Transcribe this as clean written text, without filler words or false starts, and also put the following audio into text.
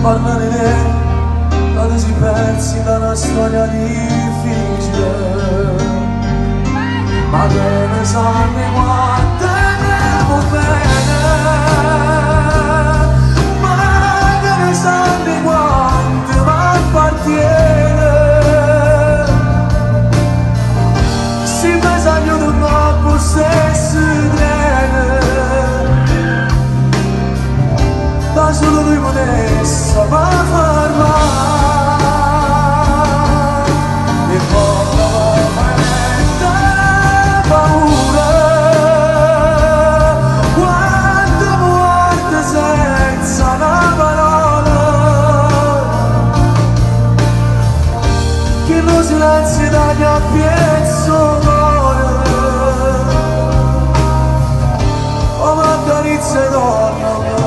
parlare di te, quando si persi da una storia difficile, ma che ne sanno quante andiamo bene, ma che ne sanno quante mi appartiene, si pensa io non ho stesso treno, da solo lui potesse fermare e poi veramente paura quando muore senza una parola, che lo silenzio taglia a pezzo cuore o mi accarezza